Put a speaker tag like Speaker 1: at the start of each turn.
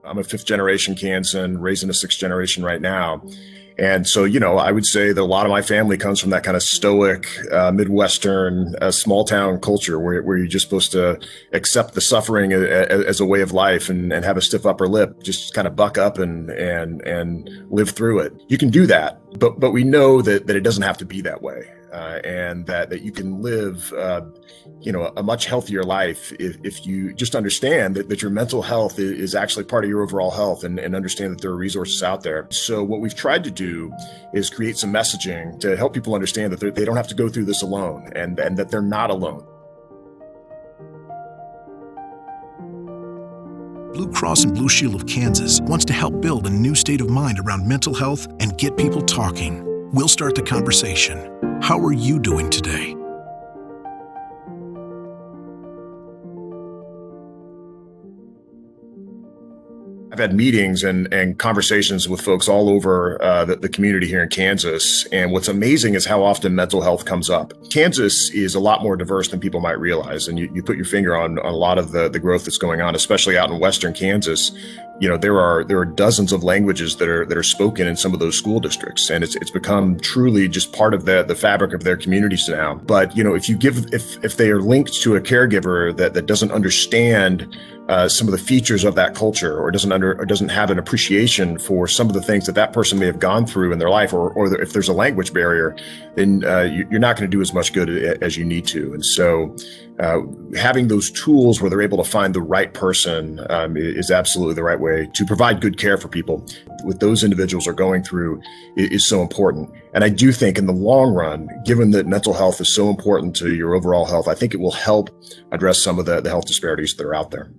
Speaker 1: I'm a fifth generation Kansan, raising a sixth generation right now. And so, I would say that a lot of my family comes from that kind of stoic, Midwestern, small town culture where you're just supposed to accept the suffering as a way of life and have a stiff upper lip, just kind of buck up and live through it. You can do that, but we know that it doesn't have to be that way. And that you can live, a much healthier life if you just understand that your mental health is actually part of your overall health and understand that there are resources out there. So what we've tried to do is create some messaging to help people understand that they don't have to go through this alone and that they're not alone.
Speaker 2: Blue Cross and Blue Shield of Kansas wants to help build a new state of mind around mental health and get people talking. We'll start the conversation. How are you doing today?
Speaker 1: I've had meetings and conversations with folks all over the community here in Kansas. And what's amazing is how often mental health comes up. Kansas is a lot more diverse than people might realize. And you put your finger on a lot of the growth that's going on, especially out in Western Kansas. There are dozens of languages that are spoken in some of those school districts, and it's become truly just part of the fabric of their communities now. But if they are linked to a caregiver that doesn't understand some of the features of that culture, or doesn't have an appreciation for some of the things that person may have gone through in their life, or if there's a language barrier, then you're not going to do as much good as you need to. And so having those tools where they're able to find the right person is absolutely the right way to provide good care for people. What those individuals are going through is so important. And I do think in the long run, given that mental health is so important to your overall health, I think it will help address some of the health disparities that are out there.